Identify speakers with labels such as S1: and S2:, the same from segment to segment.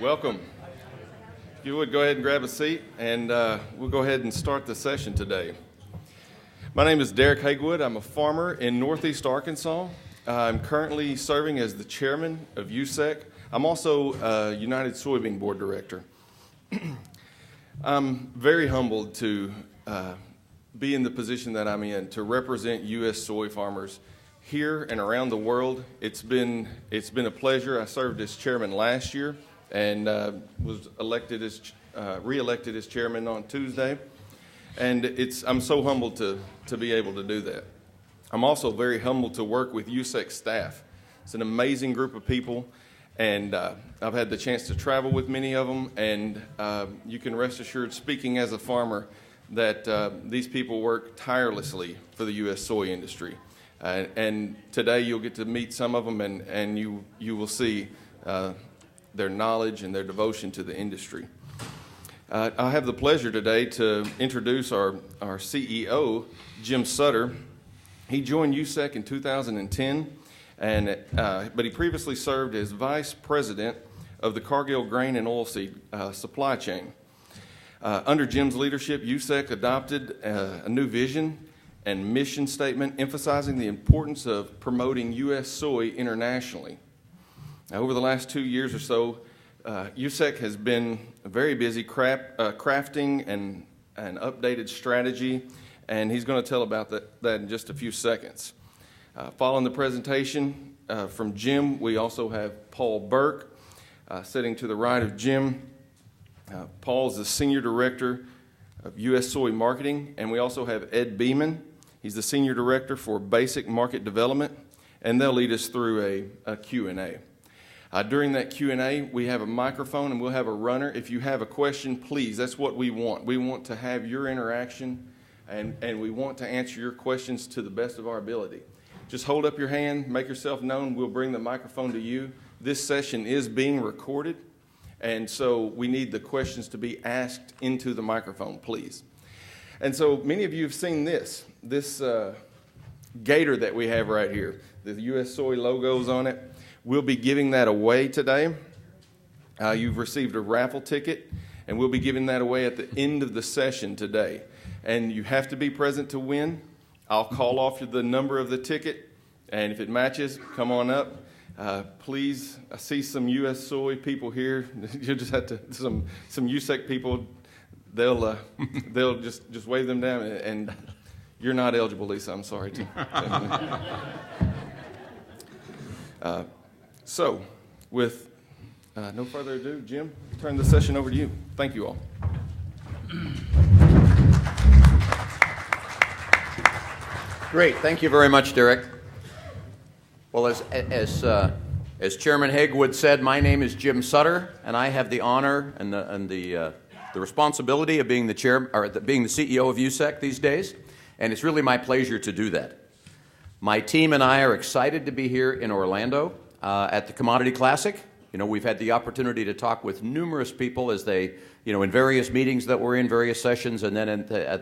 S1: Welcome. If you would, go ahead and grab a seat, and we'll go ahead and start the session today. My name is Derek Hagewood. I'm a farmer in Northeast Arkansas. I'm currently serving as the chairman of USSEC. I'm also a United Soybean Board Director. I'm very humbled to be in the position that I'm in, to represent U.S. soy farmers here and around the world. It's been a pleasure. I served as chairman last year and was re-elected as chairman on Tuesday. And I'm so humbled to be able to do that. I'm also very humbled to work with USSEC staff. It's an amazing group of people, and I've had the chance to travel with many of them, and you can rest assured, speaking as a farmer, that these people work tirelessly for the U.S. soy industry. And today you'll get to meet some of them, and you will see their knowledge and their devotion to the industry. I have the pleasure today to introduce our CEO, Jim Sutter. He joined USSEC in 2010, but he previously served as vice president of the Cargill grain and oilseed supply chain. Under Jim's leadership, USSEC adopted a new vision and mission statement emphasizing the importance of promoting U.S. soy internationally. Now, over the last 2 years or so, USSEC has been very busy crafting an updated strategy, and he's going to tell about that in just a few seconds. Following the presentation from Jim, we also have Paul Burke sitting to the right of Jim. Paul is the Senior Director of U.S. Soy Marketing, and we also have Ed Beeman. He's the Senior Director for Basic Market Development, and they'll lead us through a Q&A. During that Q&A, we have a microphone and we'll have a runner. If you have a question, please, that's what we want. We want to have your interaction, and we want to answer your questions to the best of our ability. Just hold up your hand, make yourself known. We'll bring the microphone to you. This session is being recorded, and so we need the questions to be asked into the microphone, please. And so many of you have seen this gator that we have right here. The U.S. Soy logo's on it. We'll be giving that away today. You've received a raffle ticket, and we'll be giving that away at the end of the session today. And you have to be present to win. I'll call off the number of the ticket, and if it matches, come on up. Please, I see some U.S. soy people here. You just have to, some USSEC people, they'll just wave them down, and you're not eligible, Lisa. I'm sorry. So, with no further ado, Jim, turn the session over to you. Thank you all.
S2: Great. Thank you very much, Derek. Well, as Chairman Hagewood said, my name is Jim Sutter, and I have the honor and the responsibility of being the CEO of USSEC these days, and it's really my pleasure to do that. My team and I are excited to be here in Orlando at the Commodity Classic. You know, we've had the opportunity to talk with numerous people as they, in various meetings that we're in, various sessions, and then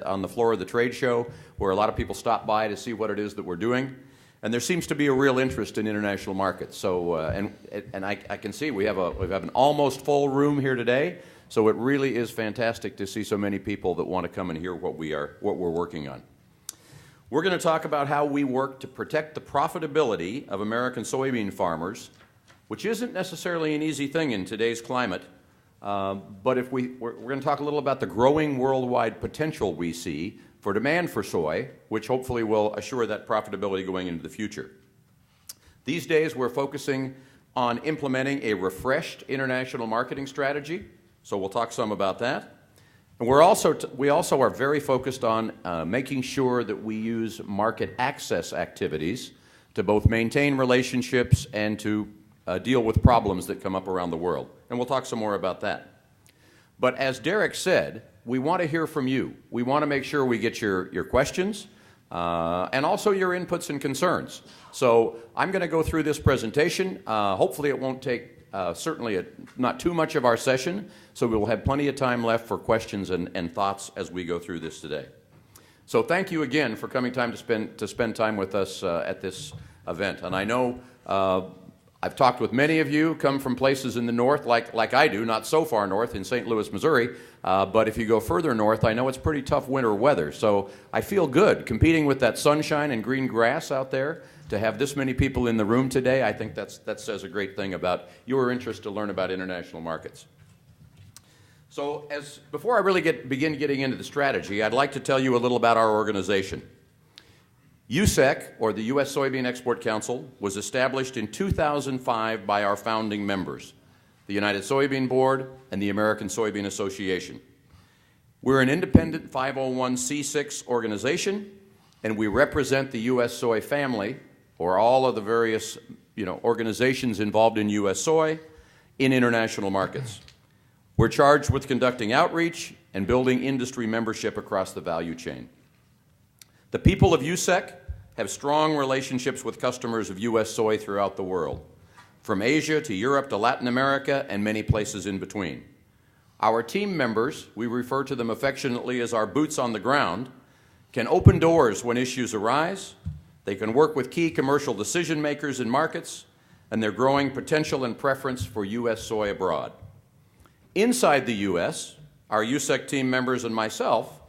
S2: on the floor of the trade show, where a lot of people stop by to see what it is that we're doing. And there seems to be a real interest in international markets. So, and I can see we have an almost full room here today. So it really is fantastic to see so many people that want to come and hear what we're working on. We're going to talk about how we work to protect the profitability of American soybean farmers, which isn't necessarily an easy thing in today's climate. But we're going to talk a little about the growing worldwide potential we see for demand for soy, which hopefully will assure that profitability going into the future. These days, we're focusing on implementing a refreshed international marketing strategy, so we'll talk some about that. And we also are very focused on making sure that we use market access activities to both maintain relationships and to deal with problems that come up around the world. And we'll talk some more about that. But as Derek said, we want to hear from you. We want to make sure we get your questions and also your inputs and concerns. So I'm going to go through this presentation. Hopefully it won't take certainly not too much of our session, so we will have plenty of time left for questions and thoughts as we go through this today. So thank you again for coming to spend time with us at this event. And I know I've talked with many of you, come from places in the north like I do, not so far north in St. Louis, Missouri, but if you go further north, I know it's pretty tough winter weather. So I feel good competing with that sunshine and green grass out there. To have this many people in the room today, I think that says a great thing about your interest to learn about international markets. So before I really begin getting into the strategy, I'd like to tell you a little about our organization. USSEC, or the U.S. Soybean Export Council, was established in 2005 by our founding members, the United Soybean Board and the American Soybean Association. We're an independent 501c6 organization, and we represent the U.S. soy family, or all of the various organizations involved in U.S. soy, in international markets. We're charged with conducting outreach and building industry membership across the value chain. The people of USSEC have strong relationships with customers of U.S. soy throughout the world, from Asia to Europe to Latin America and many places in between. Our team members, we refer to them affectionately as our boots on the ground, can open doors when issues arise. They can work with key commercial decision makers in markets, and their growing potential and preference for U.S. soy abroad. Inside the U.S., our USSEC team members and myself,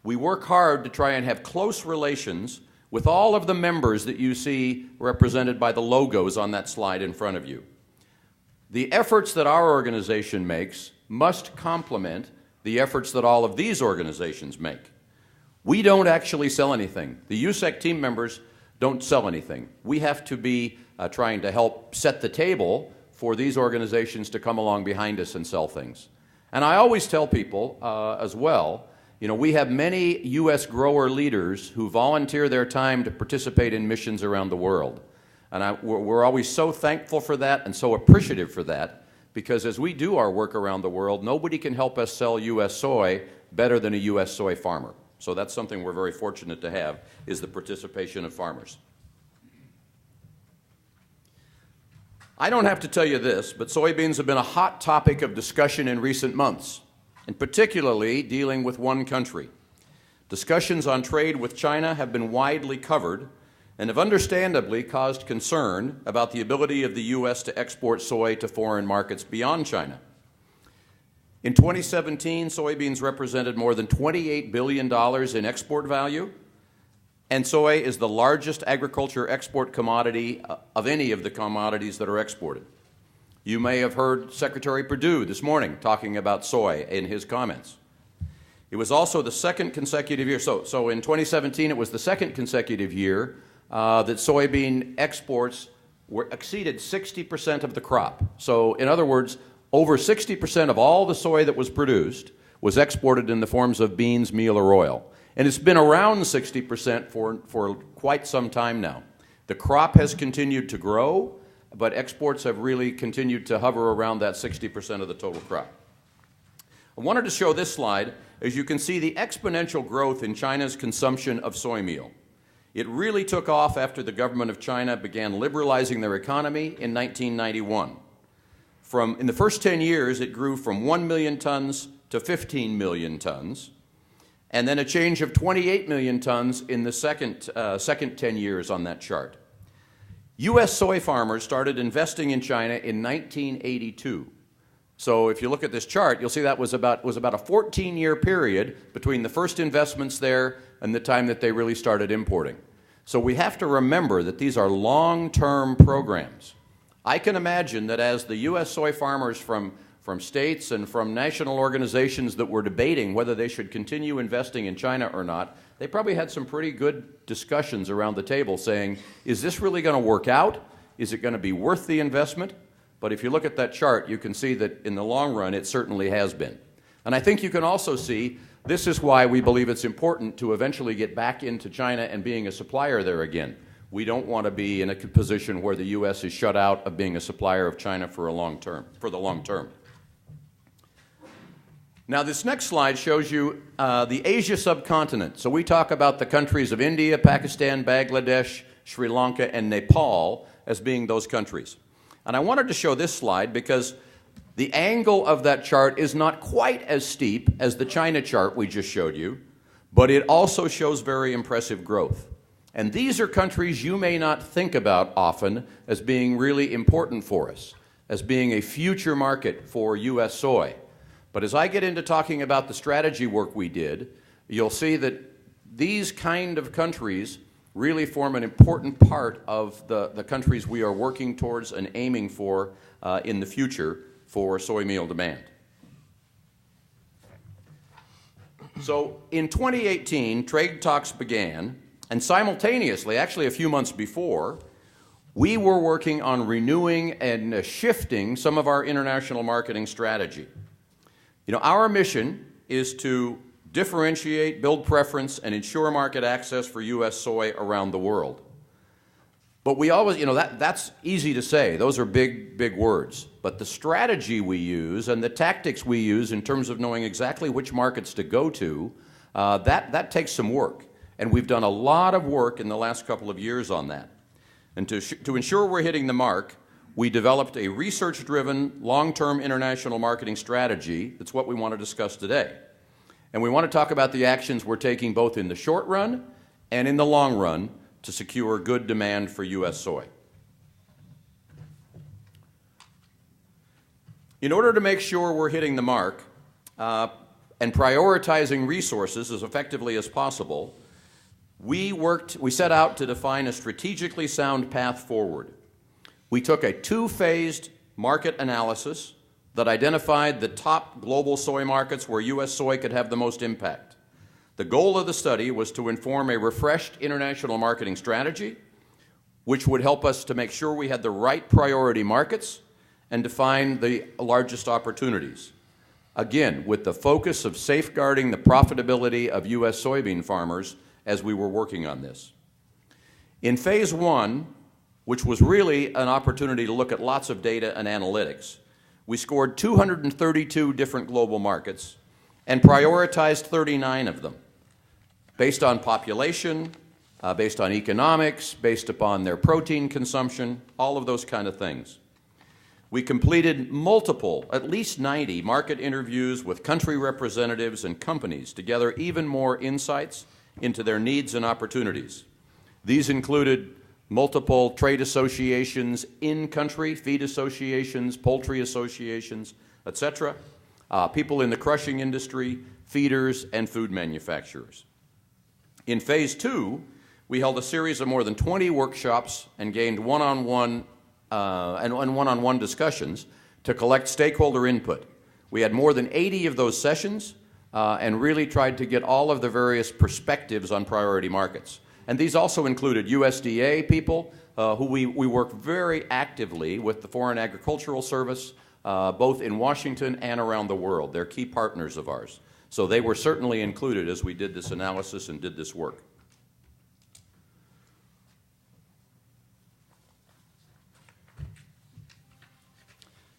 S2: we work hard to try and have close relations with all of the members that you see represented by the logos on that slide in front of you. The efforts that our organization makes must complement the efforts that all of these organizations make. We don't actually sell anything. The USSEC team members don't sell anything. We have to be trying to help set the table for these organizations to come along behind us and sell things. And I always tell people as well, we have many U.S. grower leaders who volunteer their time to participate in missions around the world. And we're always so thankful for that and so appreciative for that, because as we do our work around the world, nobody can help us sell U.S. soy better than a U.S. soy farmer. So that's something we're very fortunate to have, is the participation of farmers. I don't have to tell you this, but soybeans have been a hot topic of discussion in recent months, and particularly dealing with one country. Discussions on trade with China have been widely covered and have understandably caused concern about the ability of the U.S. to export soy to foreign markets beyond China. In 2017, soybeans represented more than $28 billion in export value, and soy is the largest agriculture export commodity of any of the commodities that are exported. You may have heard Secretary Perdue this morning talking about soy in his comments. It was also the second consecutive year, so in 2017 it was the second consecutive year that soybean exports exceeded 60% of the crop. So in other words, over 60% of all the soy that was produced was exported in the forms of beans, meal, or oil. And it's been around 60% for quite some time now. The crop has continued to grow, but exports have really continued to hover around that 60% of the total crop. I wanted to show this slide. As you can see, the exponential growth in China's consumption of soy meal. It really took off after the government of China began liberalizing their economy in 1991. In the first 10 years, it grew from 1 million tons to 15 million tons, and then a change of 28 million tons in the second 10 years on that chart. U.S. soy farmers started investing in China in 1982. So if you look at this chart, you'll see that was about a 14-year period between the first investments there and the time that they really started importing. So we have to remember that these are long-term programs. I can imagine that as the U.S. soy farmers from states and from national organizations that were debating whether they should continue investing in China or not, they probably had some pretty good discussions around the table saying, is this really going to work out? Is it going to be worth the investment? But if you look at that chart, you can see that in the long run, it certainly has been. And I think you can also see this is why we believe it's important to eventually get back into China and being a supplier there again. We don't want to be in a position where the U.S. is shut out of being a supplier of China for the long term. Now, this next slide shows you the Asia subcontinent. So we talk about the countries of India, Pakistan, Bangladesh, Sri Lanka, and Nepal as being those countries. And I wanted to show this slide because the angle of that chart is not quite as steep as the China chart we just showed you, but it also shows very impressive growth. And these are countries you may not think about often as being really important for us, as being a future market for U.S. soy. But as I get into talking about the strategy work we did, you'll see that these kind of countries really form an important part of the countries we are working towards and aiming for in the future for soy meal demand. So in 2018, trade talks began, and simultaneously, actually a few months before, we were working on renewing and shifting some of our international marketing strategy. You know, our mission is to differentiate, build preference, and ensure market access for U.S. soy around the world. But we always, you know, that's easy to say. Those are big, big words. But the strategy we use and the tactics we use in terms of knowing exactly which markets to go to, that takes some work. And we've done a lot of work in the last couple of years on that. And to ensure we're hitting the mark, we developed a research-driven, long-term international marketing strategy. That's what we want to discuss today. And we want to talk about the actions we're taking both in the short run and in the long run to secure good demand for U.S. soy. In order to make sure we're hitting the mark and prioritizing resources as effectively as possible, we set out to define a strategically sound path forward. We took a two-phased market analysis that identified the top global soy markets where U.S. soy could have the most impact. The goal of the study was to inform a refreshed international marketing strategy, which would help us to make sure we had the right priority markets and define the largest opportunities. Again, with the focus of safeguarding the profitability of U.S. soybean farmers as we were working on this. In phase one, which was really an opportunity to look at lots of data and analytics, we scored 232 different global markets and prioritized 39 of them, based on population, based on economics, based upon their protein consumption, all of those kind of things. We completed multiple, at least 90, market interviews with country representatives and companies to gather even more insights into their needs and opportunities. These included multiple trade associations in-country, feed associations, poultry associations, etc., people in the crushing industry, feeders, and food manufacturers. In phase two, we held a series of more than 20 workshops and gained one-on-one discussions to collect stakeholder input. We had more than 80 of those sessions and really tried to get all of the various perspectives on priority markets. And these also included USDA people who we work very actively with the Foreign Agricultural Service, both in Washington and around the world. They're key partners of ours. So they were certainly included as we did this analysis and did this work.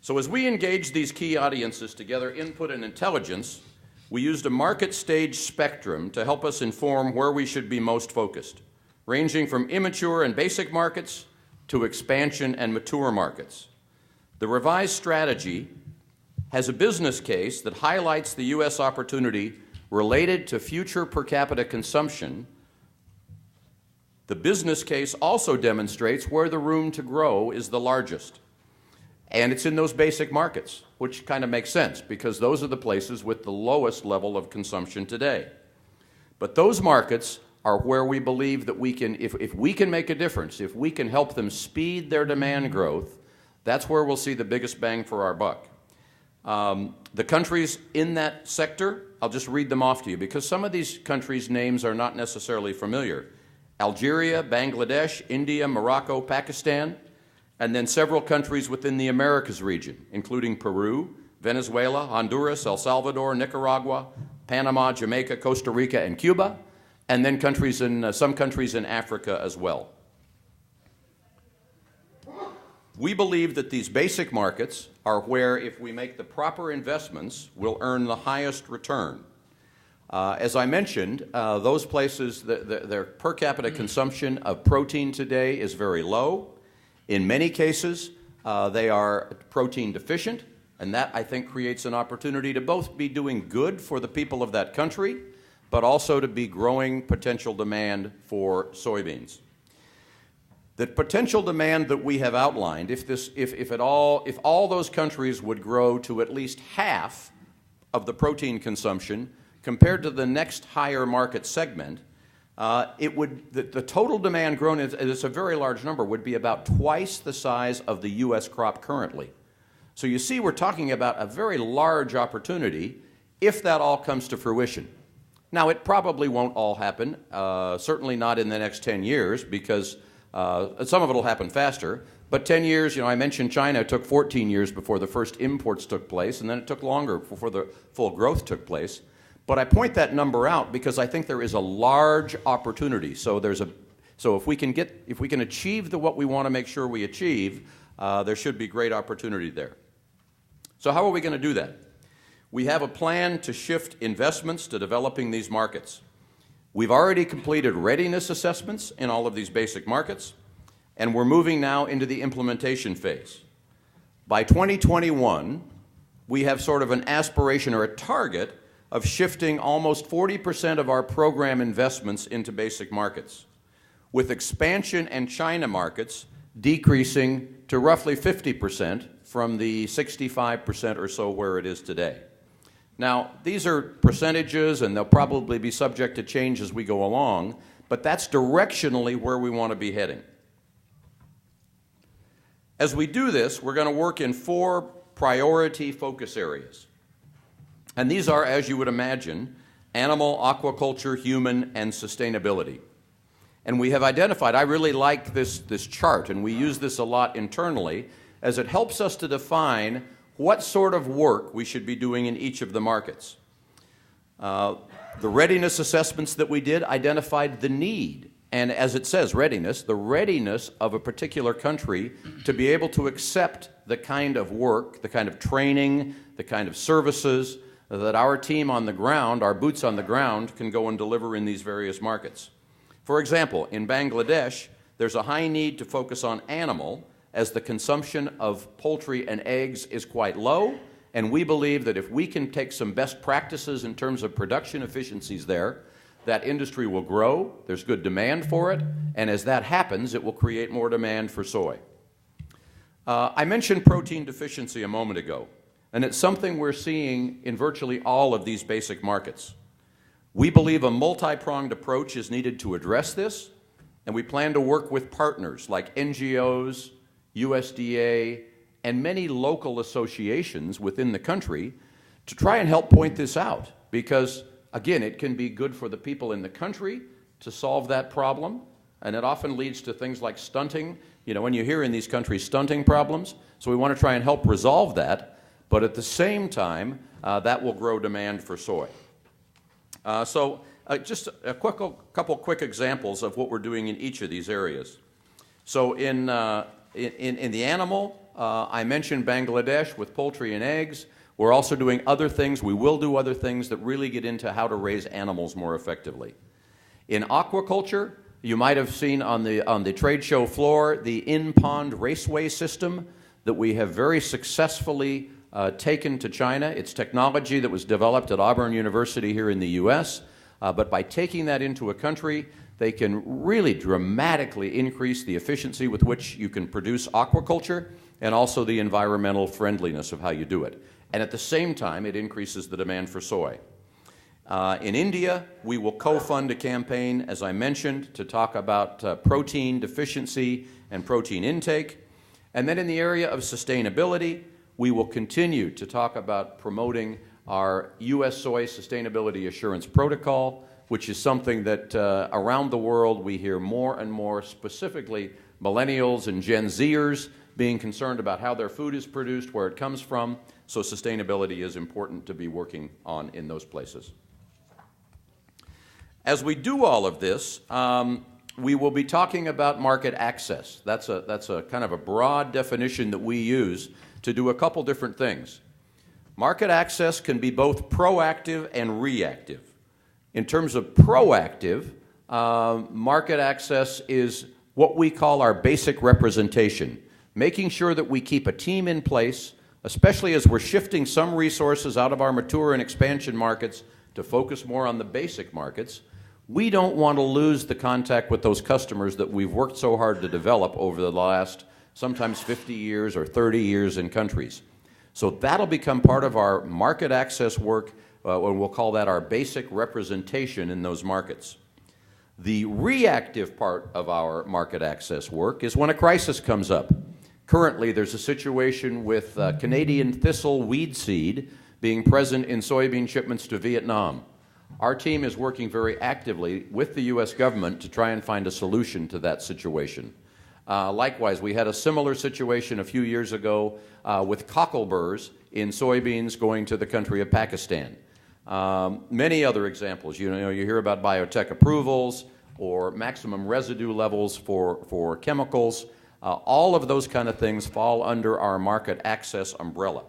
S2: So as we engaged these key audiences to gather input and intelligence, we used a market stage spectrum to help us inform where we should be most focused, ranging from immature and basic markets to expansion and mature markets. The revised strategy has a business case that highlights the U.S. opportunity related to future per capita consumption. The business case also demonstrates where the room to grow is the largest. And it's in those basic markets, which kind of makes sense because those are the places with the lowest level of consumption today. But those markets are where we believe that we can, if we can make a difference, if we can help them speed their demand growth, that's where we'll see the biggest bang for our buck. The countries in that sector, I'll just read them off to you because some of these countries' names are not necessarily familiar. Algeria, Bangladesh, India, Morocco, Pakistan, and then several countries within the Americas region, including Peru, Venezuela, Honduras, El Salvador, Nicaragua, Panama, Jamaica, Costa Rica, and Cuba, and then some countries in Africa as well. We believe that these basic markets are where, if we make the proper investments, we'll earn the highest return. As I mentioned, those places, their per capita consumption of protein today is very low. In many cases, they are protein deficient, and that, I think, creates an opportunity to both be doing good for the people of that country, but also to be growing potential demand for soybeans. The potential demand that we have outlined, if all those countries would grow to at least half of the protein consumption compared to the next higher market segment, the total demand grown, it's a very large number, would be about twice the size of the U.S. crop currently. So you see, we're talking about a very large opportunity if that all comes to fruition. Now, it probably won't all happen, certainly not in the next 10 years, because some of it will happen faster. But 10 years, I mentioned China, it took 14 years before the first imports took place, and then it took longer before the full growth took place. But I point that number out because I think there is a large opportunity. So if we can achieve what we want to make sure we achieve, there should be great opportunity there. So how are we going to do that? We have a plan to shift investments to developing these markets. We've already completed readiness assessments in all of these basic markets, and we're moving now into the implementation phase. By 2021, we have sort of an aspiration or a target of shifting almost 40% of our program investments into basic markets, with expansion and China markets decreasing to roughly 50% from the 65% or so where it is today. Now, these are percentages, and they'll probably be subject to change as we go along, but that's directionally where we want to be heading. As we do this, we're going to work in 4 priority focus areas. And these are, as you would imagine, animal, aquaculture, human, and sustainability. And we have identified, I really like this chart, and we use this a lot internally, as it helps us to define what sort of work we should be doing in each of the markets. The readiness assessments that we did identified the need, and as it says, readiness, the readiness of a particular country to be able to accept the kind of work, the kind of training, the kind of services that our team on the ground, our boots on the ground, can go and deliver in these various markets. For example, in Bangladesh, there's a high need to focus on animal, as the consumption of poultry and eggs is quite low, and we believe that if we can take some best practices in terms of production efficiencies there, that industry will grow, there's good demand for it, and as that happens, it will create more demand for soy. I mentioned protein deficiency a moment ago, and it's something we're seeing in virtually all of these basic markets. We believe a multi-pronged approach is needed to address this, and we plan to work with partners like NGOs, USDA, and many local associations within the country to try and help point this out, because, again, it can be good for the people in the country to solve that problem, and it often leads to things like stunting. When you hear in these countries stunting problems, so we want to try and help resolve that, but at the same time, that will grow demand for soy. Just a couple quick examples of what we're doing in each of these areas. So in the animal, I mentioned Bangladesh with poultry and eggs. We're also doing other things. We will do other things that really get into how to raise animals more effectively. In aquaculture, you might have seen on the trade show floor the in-pond raceway system that we have very successfully taken to China. It's technology that was developed at Auburn University here in the U.S., but by taking that into a country, they can really dramatically increase the efficiency with which you can produce aquaculture and also the environmental friendliness of how you do it. And at the same time, it increases the demand for soy. In India, we will co-fund a campaign, as I mentioned, to talk about protein deficiency and protein intake. And then in the area of sustainability, we will continue to talk about promoting our U.S. Soy Sustainability Assurance Protocol, which is something that around the world we hear more and more, specifically millennials and Gen Zers being concerned about how their food is produced, where it comes from. So sustainability is important to be working on in those places. As we do all of this, we will be talking about market access. That's a kind of a broad definition that we use to do a couple different things. Market access can be both proactive and reactive. In terms of proactive, market access is what we call our basic representation, making sure that we keep a team in place, especially as we're shifting some resources out of our mature and expansion markets to focus more on the basic markets, we don't want to lose the contact with those customers that we've worked so hard to develop over the last sometimes 50 years or 30 years in countries. So that'll become part of our market access work, and we'll call that our basic representation in those markets. The reactive part of our market access work is when a crisis comes up. Currently, there's a situation with Canadian thistle weed seed being present in soybean shipments to Vietnam. Our team is working very actively with the U.S. government to try and find a solution to that situation. Likewise, we had a similar situation a few years ago with cockleburs in soybeans going to the country of Pakistan. Many other examples. You hear about biotech approvals or maximum residue levels for chemicals. All of those kind of things fall under our market access umbrella.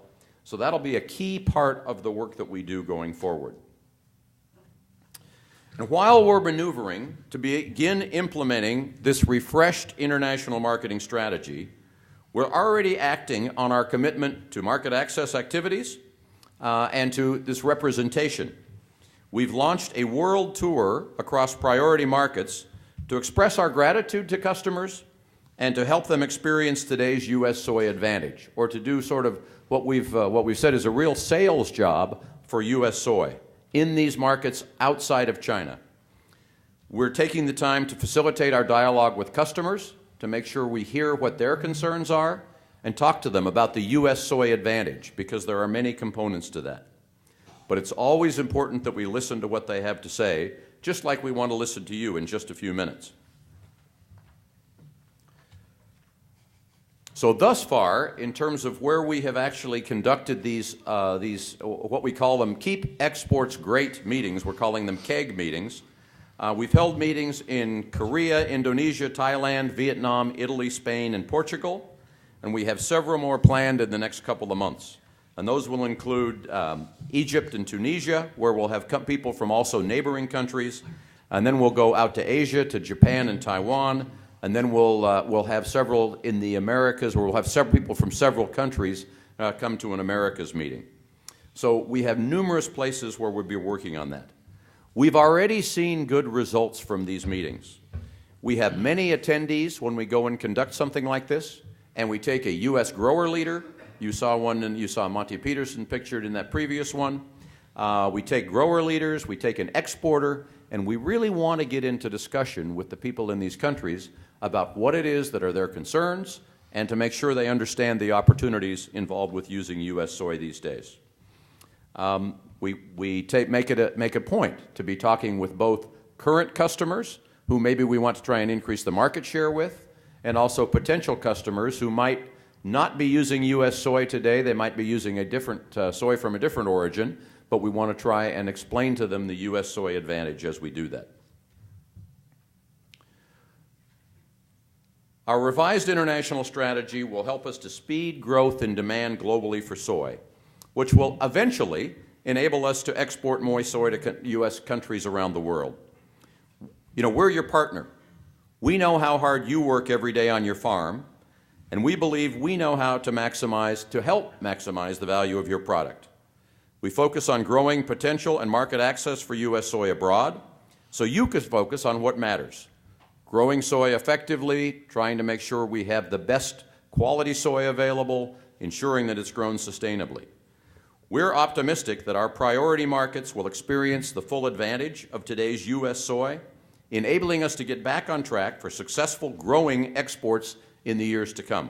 S2: So that'll be a key part of the work that we do going forward. And while we're maneuvering to begin implementing this refreshed international marketing strategy, we're already acting on our commitment to market access activities and to this representation. We've launched a world tour across priority markets to express our gratitude to customers and to help them experience today's U.S. soy advantage, or to do sort of what we've said is a real sales job for U.S. soy in these markets outside of China. We're taking the time to facilitate our dialogue with customers to make sure we hear what their concerns are and talk to them about the U.S. soy advantage, because there are many components to that. But it's always important that we listen to what they have to say, just like we want to listen to you in just a few minutes. So thus far, in terms of where we have actually conducted these what we call them Keep Exports Great meetings, we're calling them Keg Meetings. We've held meetings in Korea, Indonesia, Thailand, Vietnam, Italy, Spain, and Portugal, and we have several more planned in the next couple of months. And those will include Egypt and Tunisia, where we'll have people from also neighboring countries, and then we'll go out to Asia, to Japan and Taiwan, and then we'll have several in the Americas, where we'll have several people from several countries come to an Americas meeting. So we have numerous places where we'll be working on that. We've already seen good results from these meetings. We have many attendees when we go and conduct something like this, and we take a U.S. grower leader. You saw one, and you saw Monty Peterson pictured in that previous one. We take grower leaders, we take an exporter, and we really want to get into discussion with the people in these countries about what it is that are their concerns, and to make sure they understand the opportunities involved with using U.S. soy these days. We make a point to be talking with both current customers, who maybe we want to try and increase the market share with, and also potential customers who might not be using U.S. soy today. They might be using a different soy from a different origin, but we want to try and explain to them the U.S. soy advantage as we do that. Our revised international strategy will help us to speed growth in demand globally for soy, which will eventually enable us to export more soy to U.S. countries around the world. You know, we're your partner. We know how hard you work every day on your farm, and we believe we know how to help maximize the value of your product. We focus on growing potential and market access for U.S. soy abroad, so you can focus on what matters. Growing soy effectively, trying to make sure we have the best quality soy available, ensuring that it's grown sustainably. We're optimistic that our priority markets will experience the full advantage of today's U.S. soy, enabling us to get back on track for successful growing exports in the years to come.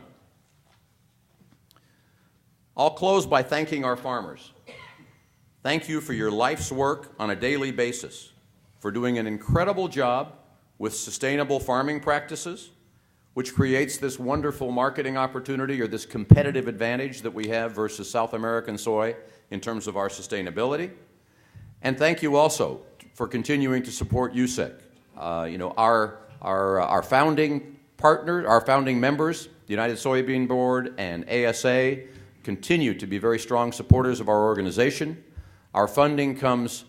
S2: I'll close by thanking our farmers. Thank you for your life's work on a daily basis, for doing an incredible job with sustainable farming practices, which creates this wonderful marketing opportunity, or this competitive advantage that we have versus South American soy in terms of our sustainability. And thank you also for continuing to support USSEC. Our founding partners, our founding members, the United Soybean Board and ASA, continue to be very strong supporters of our organization. Our funding comes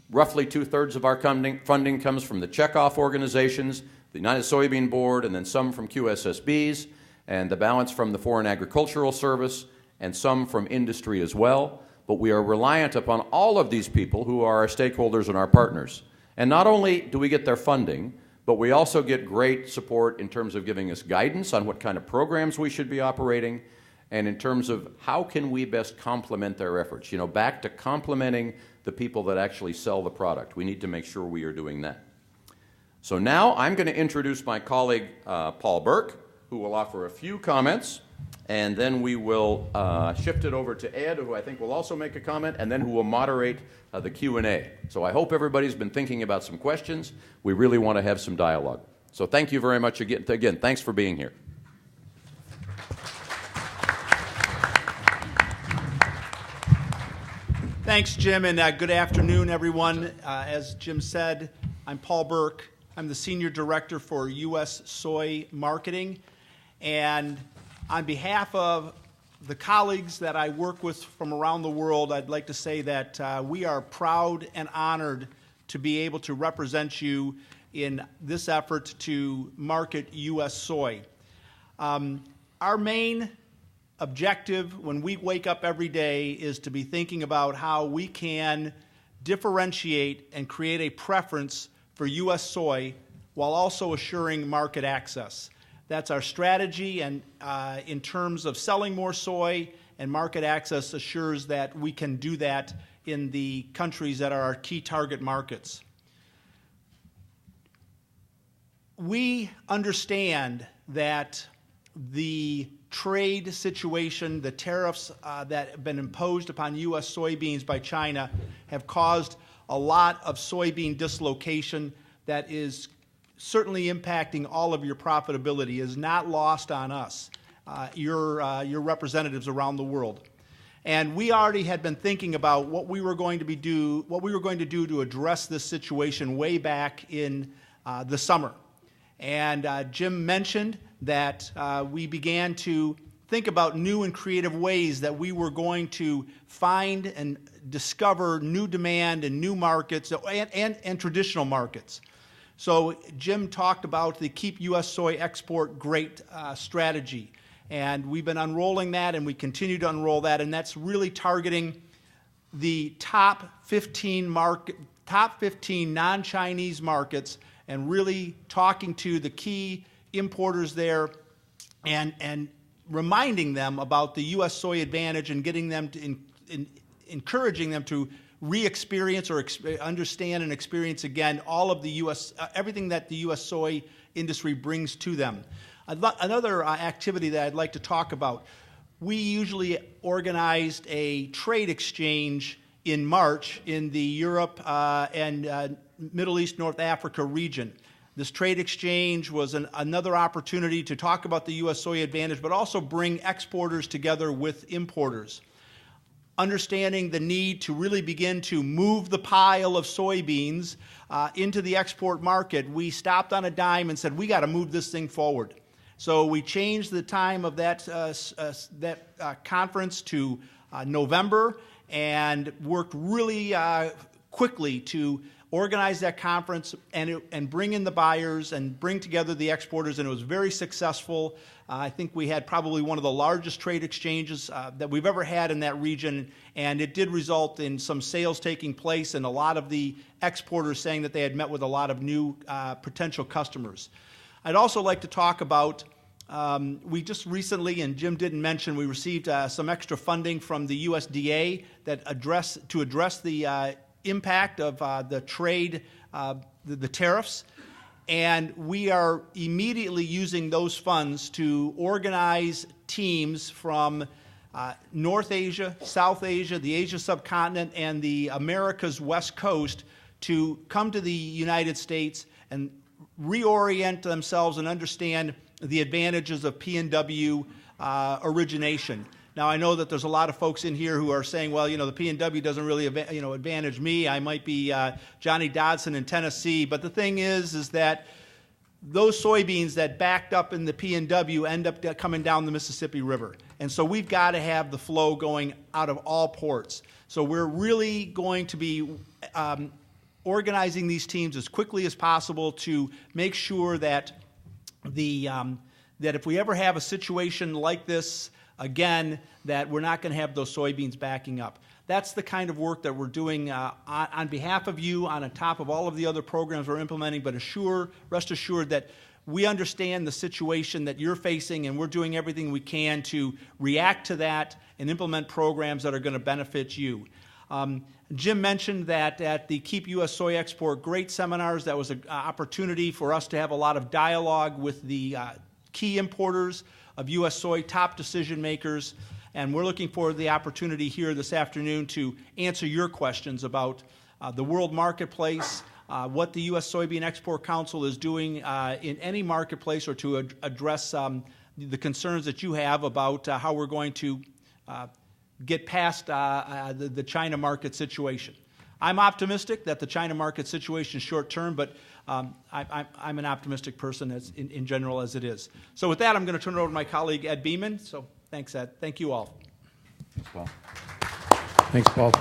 S2: roughly 2/3 of our funding comes from the checkoff organizations, the United Soybean Board, and then some from QSSBs, and the balance from the Foreign Agricultural Service, and some from industry as well. but we are reliant upon all of these people who are our stakeholders and our partners. And not only do we get their funding, but we also get great support in terms of giving us guidance on what kind of programs we should be operating, and in terms of how can we best complement their efforts. You know, back to complementing the people that actually sell the product. We need to make sure we are doing that. So now I'm going to introduce my colleague, Paul Burke, who will offer a few comments, and then we will shift it over to Ed, who I think will also make a comment, and then who will moderate the Q&A. So I hope everybody's been thinking about some questions. We really want to have some dialogue. So thank you very much again. Thanks for being here.
S3: Thanks, Jim, and good afternoon, everyone. As Jim said, I'm Paul Burke. I'm the Senior Director for U.S. Soy Marketing. And on behalf of the colleagues that I work with from around the world, I'd like to say that we are proud and honored to be able to represent you in this effort to market U.S. soy. Our main objective when we wake up every day is to be thinking about how we can differentiate and create a preference for U.S. soy while also assuring market access. That's our strategy, and in terms of selling more soy, and market access assures that we can do that in the countries that are our key target markets. We understand that the trade situation, the tariffs that have been imposed upon U.S. soybeans by China have caused a lot of soybean dislocation that is certainly impacting all of your profitability. Is not lost on us, your representatives around the world. And we already had been thinking about what we were going to do to address this situation way back in the summer. And Jim mentioned that we began to think about new and creative ways that we were going to find and discover new demand in new markets and traditional markets. So Jim talked about the Keep U.S. Soy Export Great strategy. And we've been unrolling that, and we continue to unroll that, and that's really targeting the top 15 non-Chinese markets, and really talking to the key importers there and reminding them about the U.S. soy advantage and getting them to encouraging them to re-experience or understand and experience again all of the U.S. Everything that the U.S. soy industry brings to them. Another activity that I'd like to talk about, we usually organized a trade exchange in March in the Europe and Middle East, North Africa region. This trade exchange was another opportunity to talk about the U.S. soy advantage, but also bring exporters together with importers. Understanding the need to really begin to move the pile of soybeans into the export market, we stopped on a dime and said, we got to move this thing forward. So we changed the time of that conference to November, and worked really quickly to organize that conference and bring in the buyers and bring together the exporters, and it was very successful. I think we had probably one of the largest trade exchanges that we've ever had in that region, and it did result in some sales taking place and a lot of the exporters saying that they had met with a lot of new potential customers. I'd also like to talk about, we just recently, and Jim didn't mention, we received some extra funding from the USDA that address the impact of the trade, the tariffs, and we are immediately using those funds to organize teams from North Asia, South Asia, the Asia subcontinent, and the Americas West Coast to come to the United States and reorient themselves and understand the advantages of P&W origination. Now, I know that there's a lot of folks in here who are saying, well, the P&W doesn't really advantage me. I might be Johnny Dodson in Tennessee. But the thing is that those soybeans that backed up in the P&W end up coming down the Mississippi River. And so we've got to have the flow going out of all ports. So we're really going to be organizing these teams as quickly as possible to make sure that that if we ever have a situation like this again, that we're not going to have those soybeans backing up. That's the kind of work that we're doing on behalf of you, on top of all of the other programs we're implementing, but rest assured that we understand the situation that you're facing, and we're doing everything we can to react to that and implement programs that are going to benefit you. Jim mentioned that at the Keep U.S. Soy Export Great seminars, that was an opportunity for us to have a lot of dialogue with the key importers of U.S. soy, top decision makers, and we're looking for the opportunity here this afternoon to answer your questions about the world marketplace, what the U.S. Soybean Export Council is doing in any marketplace, or to address the concerns that you have about how we're going to get past the China market situation. I'm optimistic that the China market situation is short-term, but I'm an optimistic person in general as it is. So with that, I'm going to turn it over to my colleague, Ed Beeman. So thanks, Ed. Thank you all.
S2: Thanks, Paul.
S4: Thanks, Paul.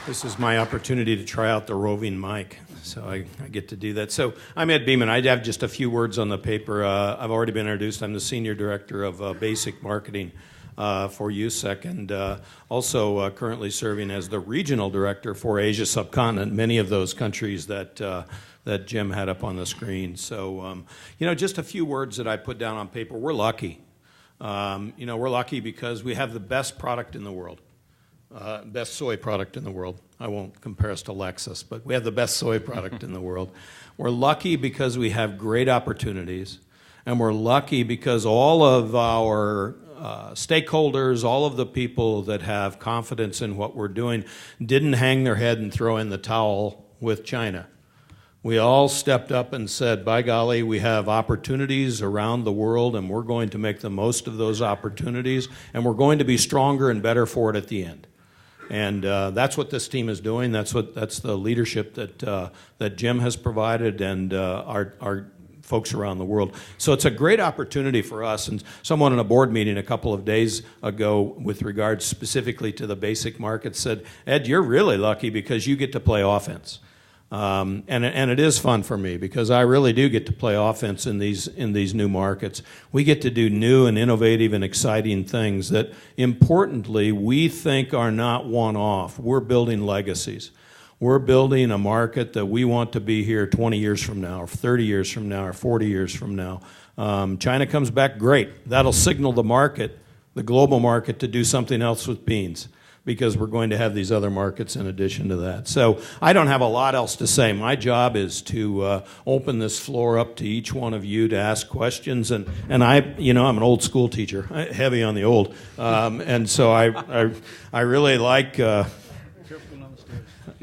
S4: This is my opportunity to try out the roving mic, so I get to do that. So I'm Ed Beeman. I have just a few words on the paper. I've already been introduced. I'm the Senior Director of Basic Marketing for USSEC, and also currently serving as the Regional Director for Asia Subcontinent, many of those countries that Jim had up on the screen. So, just a few words that I put down on paper. We're lucky. We're lucky because we have the best product in the world. Best soy product in the world. I won't compare us to Lexus, but we have the best soy product in the world. We're lucky because we have great opportunities, and we're lucky because all of our stakeholders, all of the people that have confidence in what we're doing, didn't hang their head and throw in the towel with China. We all stepped up and said, by golly, we have opportunities around the world, and we're going to make the most of those opportunities, and we're going to be stronger and better for it at the end. And that's what this team is doing. That's the leadership that Jim has provided, and our folks around the world. So it's a great opportunity for us. And someone in a board meeting a couple of days ago, with regards specifically to the basic market, said, Ed, you're really lucky because you get to play offense. And it is fun for me because I really do get to play offense in these new markets. We get to do new and innovative and exciting things that, importantly, we think are not one-off. We're building legacies. We're building a market that we want to be here 20 years from now, or 30 years from now, or 40 years from now. China comes back, great. That'll signal the market, the global market, to do something else with beans, because we're going to have these other markets in addition to that. So I don't have a lot else to say. My job is to open this floor up to each one of you to ask questions. And I'm an old school teacher, heavy on the old. And so I really like...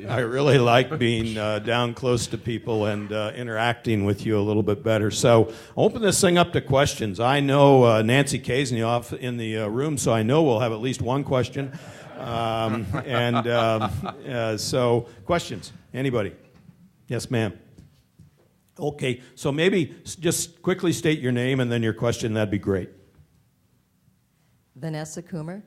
S4: I really like being down close to people and interacting with you a little bit better. So open this thing up to questions. I know Nancy Kay's in the room, so I know we'll have at least one question. So questions? Anybody? Yes, ma'am. Okay, so maybe just quickly state your name and then your question. That'd be great.
S5: Vanessa Coomer.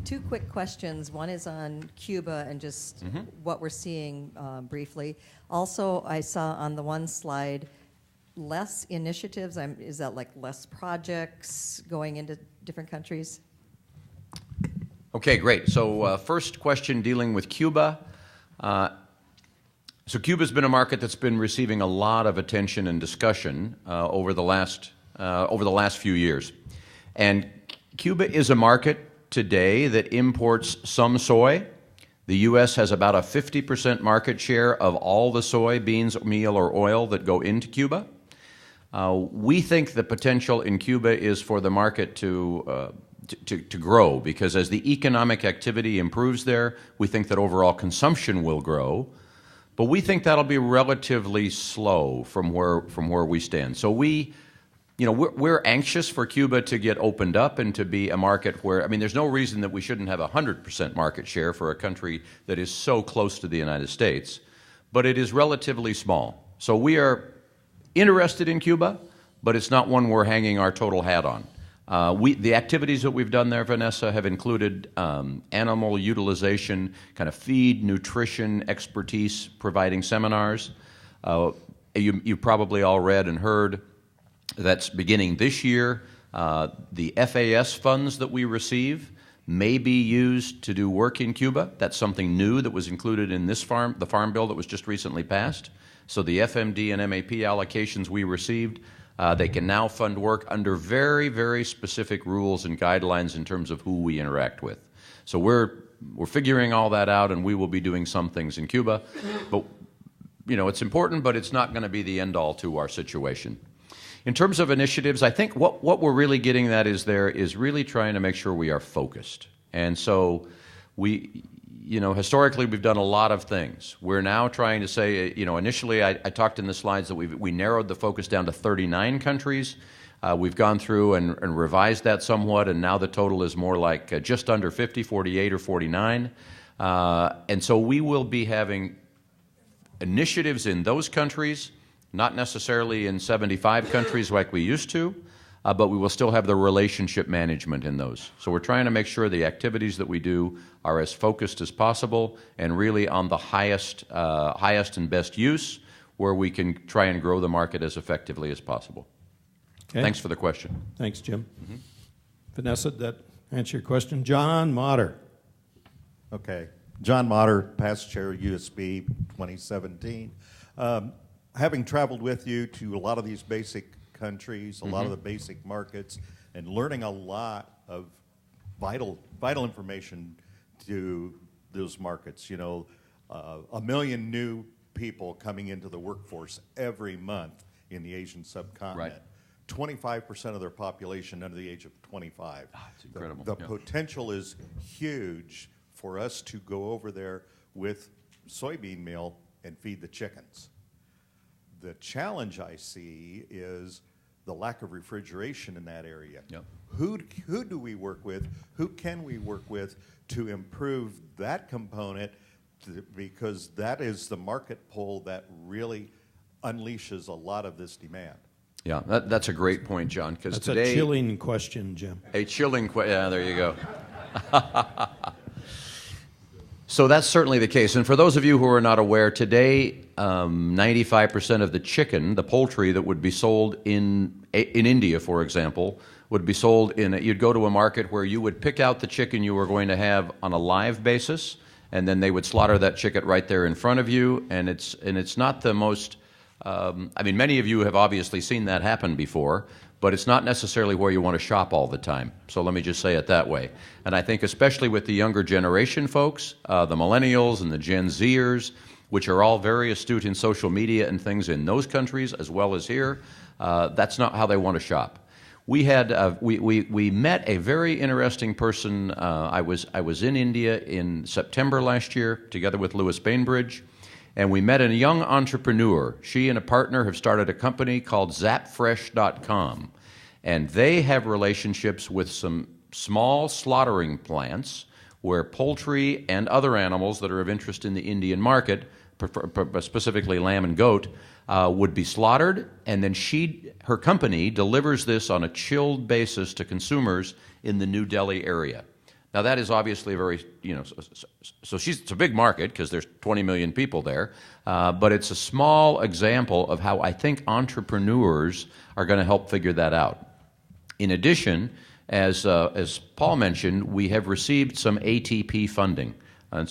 S5: Two quick questions. One is on Cuba and just what we're seeing briefly. Also, I saw on the one slide less initiatives. Is that like less projects going into different countries?
S2: Okay, great. So first question dealing with Cuba. So Cuba's been a market that's been receiving a lot of attention and discussion over the last few years. And Cuba is a market today that imports some soy. The U.S. has about a 50% market share of all the soy, beans, meal, or oil that go into Cuba. We think the potential in Cuba is for the market to grow, because as the economic activity improves there, we think that overall consumption will grow. But we think that'll be relatively slow from where we stand. So we're anxious for Cuba to get opened up and to be a market where, there's no reason that we shouldn't have 100% market share for a country that is so close to the United States, but it is relatively small. So we are interested in Cuba, but it's not one we're hanging our total hat on. The activities that we've done there, Vanessa, have included animal utilization, kind of feed, nutrition, expertise, providing seminars. You probably all read and heard that's beginning this year. The FAS funds that we receive may be used to do work in Cuba. That's something new that was included in the farm bill that was just recently passed. So the FMD and MAP allocations we received, they can now fund work under very, very specific rules and guidelines in terms of who we interact with. So we're figuring all that out, and we will be doing some things in Cuba. But, it's important, but it's not going to be the end-all to our situation. In terms of initiatives, I think what we're really getting at is really trying to make sure we are focused. And so historically we've done a lot of things. We're now trying to say, initially I talked in the slides that we narrowed the focus down to 39 countries. We've gone through and revised that somewhat, and now the total is more like just under 50, 48 or 49. And so we will be having initiatives in those countries, not necessarily in 75 countries like we used to, but we will still have the relationship management in those. So we're trying to make sure the activities that we do are as focused as possible and really on the highest and best use, where we can try and grow the market as effectively as possible. Okay. Thanks for the question.
S4: Thanks, Jim. Mm-hmm. Vanessa, did that answer your question? John Motter.
S6: Okay. John Motter, past chair of USB 2017. Having traveled with you to a lot of these basic countries, a lot of the basic markets, and learning a lot of vital information to those markets. 1 million new people coming into the workforce every month in the Asian subcontinent. Right. 25% of their population under the age of 25.
S2: It's incredible.
S6: The potential is huge for us to go over there with soybean meal and feed the chickens. The challenge I see is the lack of refrigeration in that area.
S2: Yep.
S6: Who do we work with? Who can we work with to improve that component? Because that is the market pull that really unleashes a lot of this demand.
S2: Yeah, that's a great point, John. Because
S4: that's a chilling question, Jim.
S2: A chilling question. Yeah, there you go. So that's certainly the case. And for those of you who are not aware, today 95% of the chicken, the poultry that would be sold in India, for example, would be sold you'd go to a market where you would pick out the chicken you were going to have on a live basis, and then they would slaughter that chicken right there in front of you. And it's not the most, many of you have obviously seen that happen before, but it's not necessarily where you want to shop all the time. So let me just say it that way. And I think especially with the younger generation folks, the millennials and the Gen Zers, which are all very astute in social media and things in those countries as well as here, that's not how they want to shop. We met a very interesting person. I was in India in September last year together with Louis Bainbridge, and we met a young entrepreneur. She and a partner have started a company called zapfresh.com, and they have relationships with some small slaughtering plants where poultry and other animals that are of interest in the Indian market, specifically lamb and goat, would be slaughtered, and then her company delivers this on a chilled basis to consumers in the New Delhi area. Now that is obviously it's a big market because there's 20 million people there, but it's a small example of how I think entrepreneurs are going to help figure that out. In addition, as Paul mentioned, we have received some ATP funding.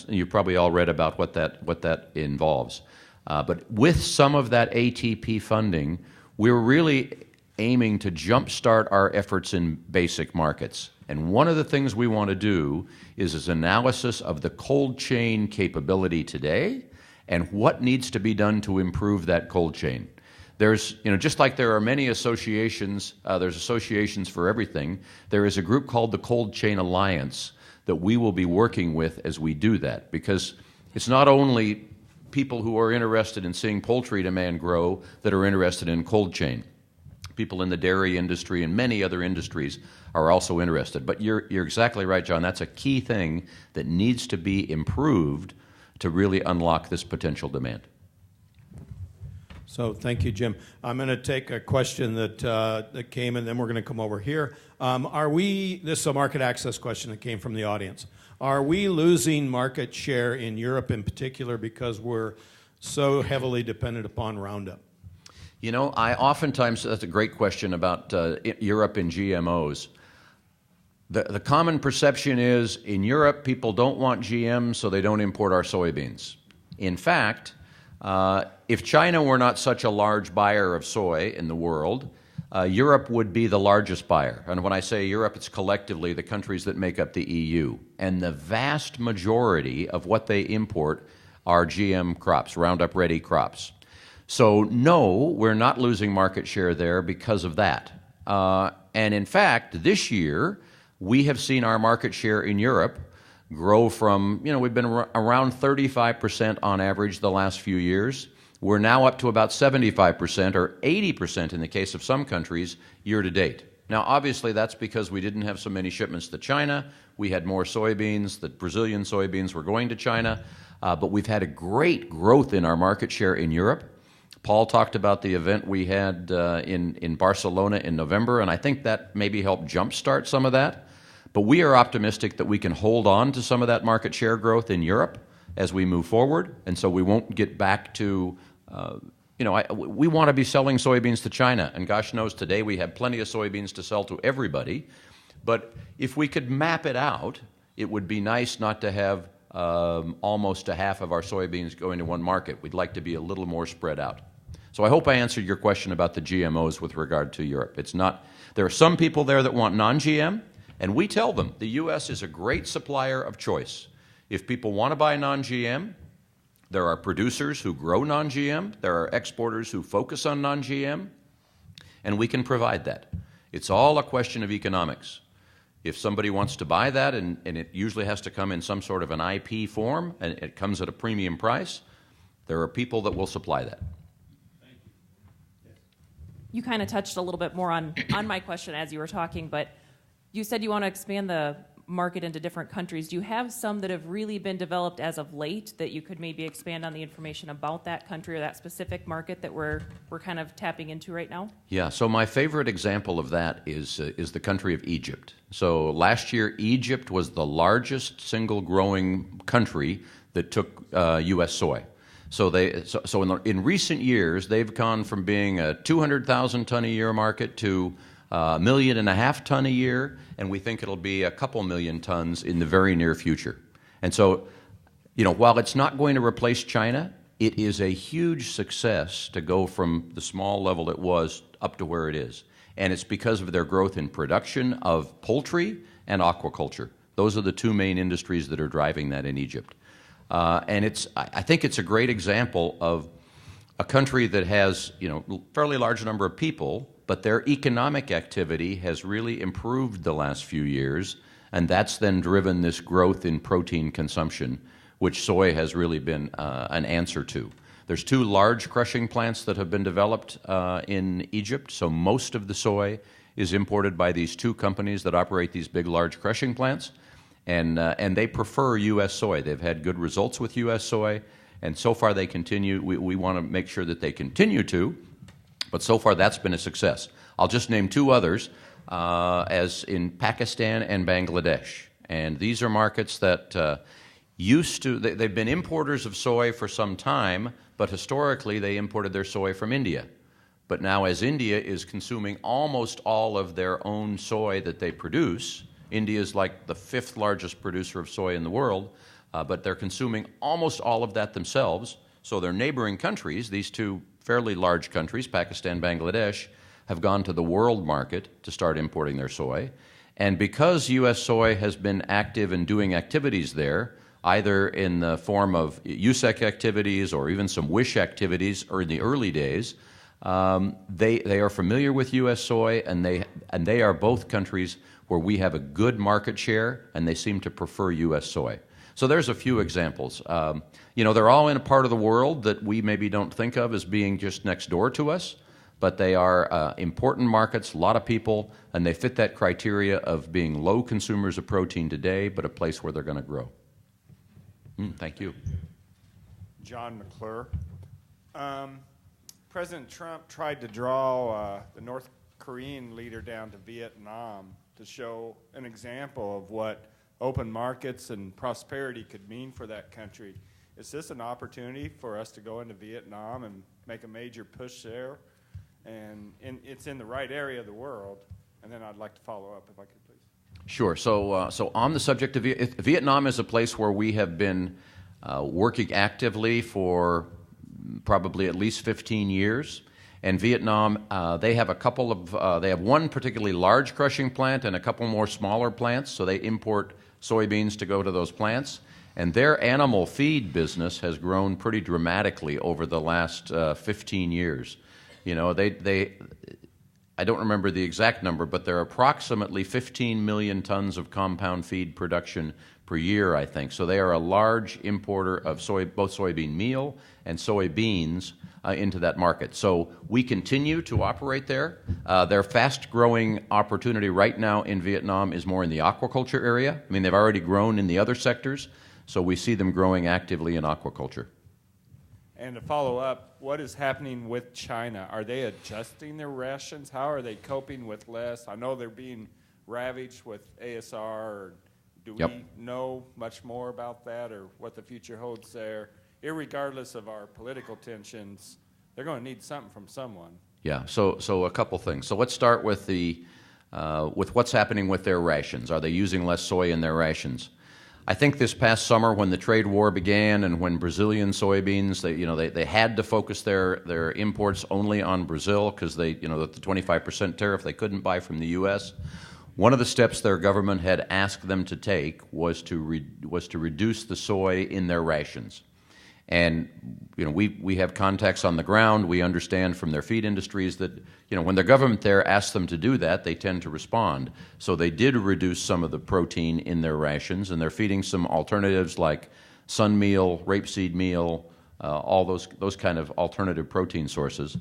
S2: You've probably all read about what that involves. But with some of that ATP funding, we're really aiming to jumpstart our efforts in basic markets. And one of the things we want to do is analysis of the cold chain capability today and what needs to be done to improve that cold chain. There's, just like there are many associations, there's associations for everything, there is a group called the Cold Chain Alliance that we will be working with as we do that, because it's not only people who are interested in seeing poultry demand grow that are interested in cold chain. People in the dairy industry and many other industries are also interested. But you're exactly right, John. That's a key thing that needs to be improved to really unlock this potential demand.
S4: So thank you, Jim. I'm going to take a question that came, and then we're going to come over here. This is a market access question that came from the audience. Are we losing market share in Europe in particular because we're so heavily dependent upon Roundup?
S2: I oftentimes, that's a great question about Europe and GMOs. The common perception is in Europe, people don't want GM, so they don't import our soybeans. In fact, if China were not such a large buyer of soy in the world, Europe would be the largest buyer. And when I say Europe, it's collectively the countries that make up the EU. And the vast majority of what they import are GM crops, Roundup Ready crops. So no, we're not losing market share there because of that. And in fact, this year, we have seen our market share in Europe grow from, we've been around 35% on average the last few years. We're now up to about 75% or 80% in the case of some countries year to date. Now, obviously, that's because we didn't have so many shipments to China. We had more soybeans. The Brazilian soybeans were going to China. But we've had a great growth in our market share in Europe. Paul talked about the event we had in Barcelona in November, and I think that maybe helped jumpstart some of that. But we are optimistic that we can hold on to some of that market share growth in Europe as we move forward, and so we won't get back to, we want to be selling soybeans to China, and gosh knows today we have plenty of soybeans to sell to everybody. But if we could map it out, it would be nice not to have almost a half of our soybeans going to one market. We'd like to be a little more spread out. So I hope I answered your question about the GMOs with regard to Europe. It's not, there are some people there that want non-GM, and we tell them the U.S. is a great supplier of choice. If people want to buy non-GM, there are producers who grow non-GM, there are exporters who focus on non-GM, and we can provide that. It's all a question of economics. If somebody wants to buy that, and it usually has to come in some sort of an IP form, and it comes at a premium price, there are people that will supply that.
S7: You kind of touched a little bit more on my question as you were talking, but you said you want to expand the market into different countries. Do you have some that have really been developed as of late that you could maybe expand on the information about that country or that specific market that we're kind of tapping into right now?
S2: Yeah, so my favorite example of that is the country of Egypt. So last year, Egypt was the largest single growing country that took U.S. soy. So in recent years, they've gone from being a 200,000 ton a year market to 1.5 million ton a year, and we think it'll be a couple million tons in the very near future. And so, while it's not going to replace China, it is a huge success to go from the small level it was up to where it is. And it's because of their growth in production of poultry and aquaculture. Those are the two main industries that are driving that in Egypt. And I think it's a great example of a country that has, fairly large number of people, but their economic activity has really improved the last few years, and that's then driven this growth in protein consumption, which soy has really been an answer to. There's 2 large crushing plants that have been developed in Egypt, so most of the soy is imported by these 2 companies that operate these big, large crushing plants, and they prefer U.S. soy. They've had good results with U.S. soy, and so far they continue. We want to make sure that they continue to, but so far that's been a success. I'll just name 2 others, as in Pakistan and Bangladesh. And these are markets that they've been importers of soy for some time, but historically they imported their soy from India. But now as India is consuming almost all of their own soy that they produce, India is like the 5th largest producer of soy in the world, but they're consuming almost all of that themselves. So their neighboring countries, these 2 fairly large countries, Pakistan, Bangladesh, have gone to the world market to start importing their soy. And because U.S. soy has been active in doing activities there, either in the form of USSEC activities or even some WISH activities, or in the early days, they are familiar with U.S. soy, and they are both countries where we have a good market share, and they seem to prefer U.S. soy. So there's a few examples. They're all in a part of the world that we maybe don't think of as being just next door to us, but they are important markets, a lot of people, and they fit that criteria of being low consumers of protein today, but a place where they're going to grow. Thank you.
S8: John McClure. President Trump tried to draw the North Korean leader down to Vietnam to show an example of what open markets and prosperity could mean for that country. Is this an opportunity for us to go into Vietnam and make a major push there? And it's in the right area of the world. And then I'd like to follow up, if I could, please.
S2: Sure. So on the subject of Vietnam is a place where we have been working actively for probably at least 15 years. And Vietnam, they have they have one particularly large crushing plant and a couple more smaller plants, so they import soybeans to go to those plants. And their animal feed business has grown pretty dramatically over the last 15 years. You know, I don't remember the exact number, but there are approximately 15 million tons of compound feed production per year, I think. So they are a large importer of both soybean meal and soybeans into that market. So we continue to operate there. Their fast-growing opportunity right now in Vietnam is more in the aquaculture area. I mean, they've already grown in the other sectors, so we see them growing actively in aquaculture.
S8: And to follow up, what is happening with China? Are they adjusting their rations? How are they coping with less? I know they're being ravaged with ASR. Do we know much more about that or what the future holds there? Irregardless of our political tensions, they're going to need something from someone.
S2: Yeah, so a couple things. So let's start with with what's happening with their rations. Are they using less soy in their rations? I think this past summer when the trade war began and when Brazilian soybeans, they had to focus their imports only on Brazil because the 25% tariff they couldn't buy from the U.S. One of the steps their government had asked them to take was to reduce the soy in their rations. And we have contacts on the ground. We understand from their feed industries that when their government there asks them to do that, they tend to respond. So they did reduce some of the protein in their rations, and they're feeding some alternatives like sun meal, rapeseed meal, all those kind of alternative protein sources.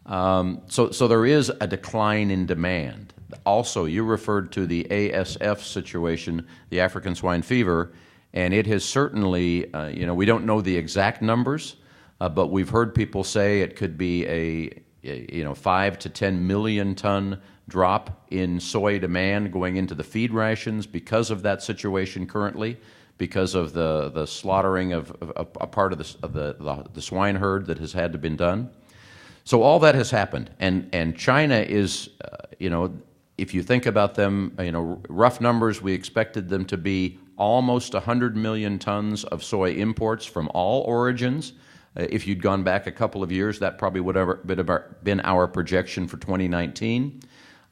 S2: So there is a decline in demand. Also, you referred to the ASF situation, the African swine fever. And it has certainly, we don't know the exact numbers, but we've heard people say it could be a 5 to 10 million ton drop in soy demand going into the feed rations because of that situation currently, because of the slaughtering of a part of the swine herd that has had to been done. So all that has happened, and China is, if you think about them, rough numbers, we expected them to be almost 100 million tons of soy imports from all origins. If you'd gone back a couple of years, that probably would have been our projection for 2019.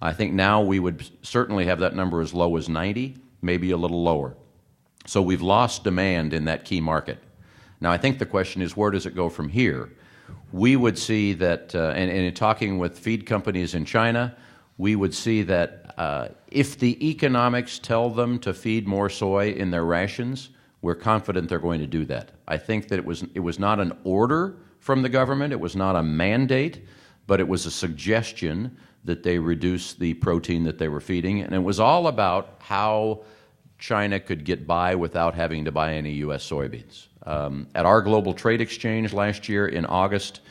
S2: I think now we would certainly have that number as low as 90, maybe a little lower. So we've lost demand in that key market. Now I think the question is, where does it go from here? We would see that, and in talking with feed companies in China, we would see that if the economics tell them to feed more soy in their rations, we're confident they're going to do that. I think that it was not an order from the government, it was not a mandate, but it was a suggestion that they reduce the protein that they were feeding, and it was all about how China could get by without having to buy any U.S. soybeans. At our Global Trade Exchange last year in August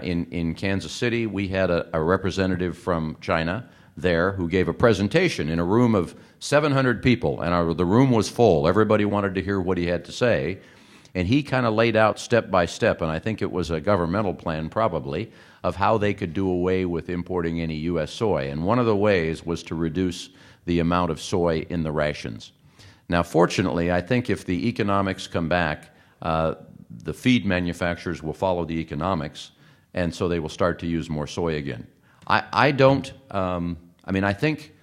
S2: in Kansas City, we had a representative from China there who gave a presentation in a room of 700 people, and the room was full. Everybody wanted to hear what he had to say, and he kind of laid out step by step, and I think it was a governmental plan probably, of how they could do away with importing any U.S. soy, and one of the ways was to reduce the amount of soy in the rations. Now, fortunately, I think if the economics come back, the feed manufacturers will follow the economics, and so they will start to use more soy again. I think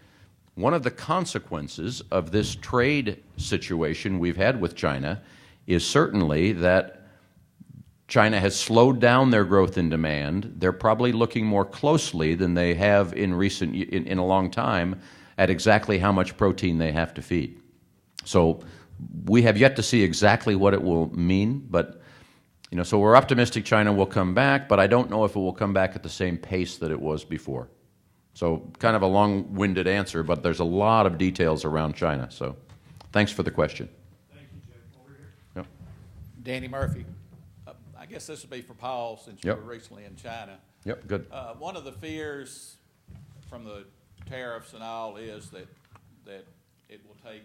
S2: one of the consequences of this trade situation we've had with China is certainly that China has slowed down their growth in demand. They're probably looking more closely than they have in a long time at exactly how much protein they have to feed. So we have yet to see exactly what it will mean, but so we're optimistic China will come back, but I don't know if it will come back at the same pace that it was before. So kind of a long-winded answer, but there's a lot of details around China. So thanks for the question.
S9: Thank you, Jim. Over here.
S2: Yep.
S10: Danny Murphy. I guess this would be for Paul since you were recently in China.
S2: Yep, good.
S10: One of the fears from the tariffs and all is that it will take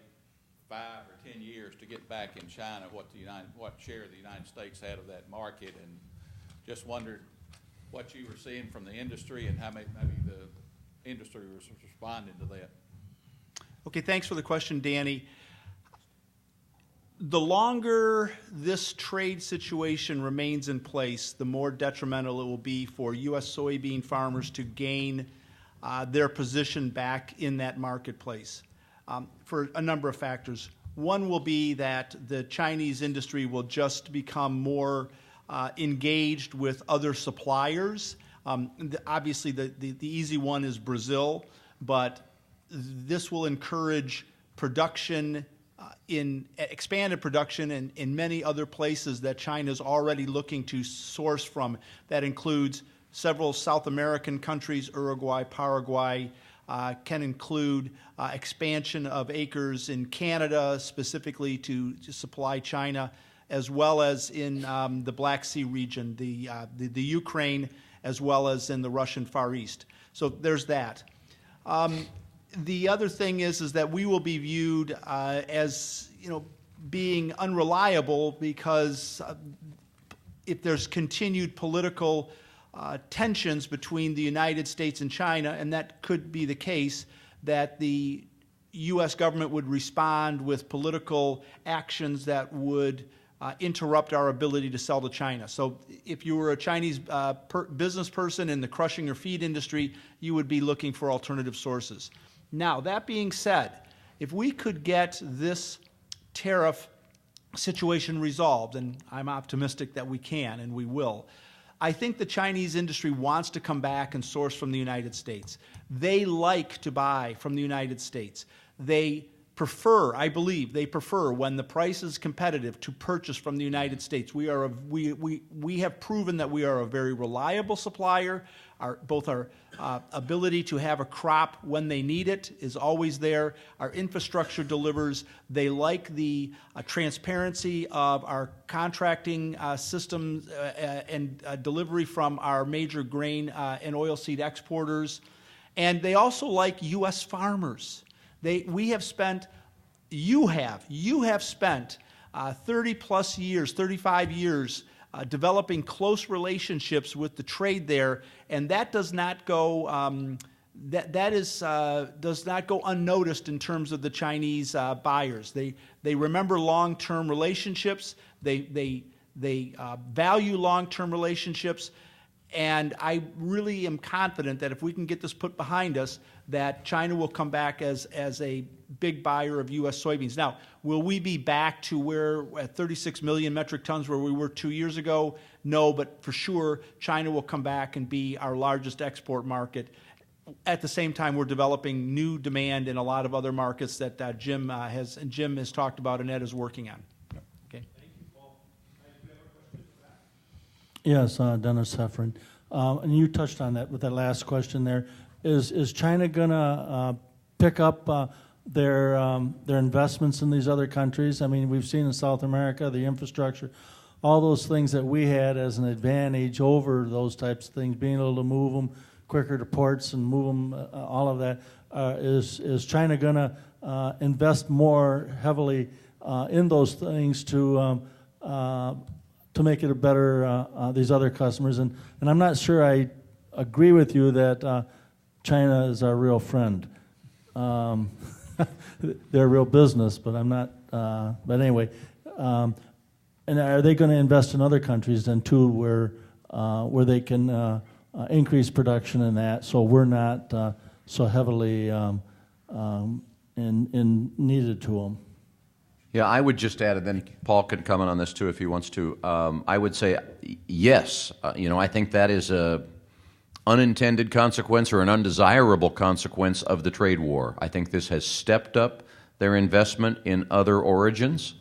S10: 5 or 10 years to get back in China what share the United States had of that market, and just wondered what you were seeing from the industry and how maybe the industry was responding to that.
S3: Okay, thanks for the question, Danny. The longer this trade situation remains in place, the more detrimental it will be for U.S. soybean farmers to gain their position back in that marketplace for a number of factors. One will be that the Chinese industry will just become more engaged with other suppliers. Obviously, the easy one is Brazil, but this will encourage production expanded production in many other places that China is already looking to source from. That includes several South American countries, Uruguay, Paraguay, can include expansion of acres in Canada specifically to supply China, as well as in the Black Sea region, the Ukraine, as well as in the Russian Far East. So there's that. The other thing is that we will be viewed as being unreliable because if there's continued political tensions between the United States and China, and that could be the case, that the U.S. government would respond with political actions that would interrupt our ability to sell to China. So if you were a Chinese business person in the crushing or feed industry, you would be looking for alternative sources. Now, that being said, if we could get this tariff situation resolved, and I'm optimistic that we can and we will, I think the Chinese industry wants to come back and source from the United States. They like to buy from the United States. They prefer, I believe, when the price is competitive to purchase from the United States. We have proven that we are a very reliable supplier. Both our ability to have a crop when they need it is always there. Our infrastructure delivers. They like the transparency of our contracting systems and delivery from our major grain and oilseed exporters. And they also like U.S. farmers. You have spent 30-plus years, 35 years developing close relationships with the trade there, and that does not go does not go unnoticed in terms of the Chinese buyers. They remember long-term relationships. They value long-term relationships. And I really am confident that if we can get this put behind us, that China will come back as a big buyer of U.S. soybeans. Now, will we be back to where at 36 million metric tons where we were 2 years ago? No, but for sure, China will come back and be our largest export market. At the same time, we're developing new demand in a lot of other markets that Jim has talked about and Ed is working on. Okay.
S11: Yes, Dennis Heffron. And you touched on that with that last question there. Is China going to pick up their investments in these other countries? I mean, we've seen in South America, the infrastructure, all those things that we had as an advantage over those types of things, being able to move them quicker to ports and move them, all of that. Is China going to invest more heavily in those things to make it a better, these other customers? And I'm not sure I agree with you that China is our real friend. They're real business, but I'm not, but anyway. And are they going to invest in other countries then too where they can increase production in that so we're not so heavily in needed to them?
S2: Yeah, I would just add, and then Paul can comment on this too if he wants to. I would say yes. I think that is a unintended consequence or an undesirable consequence of the trade war. I think this has stepped up their investment in other origins.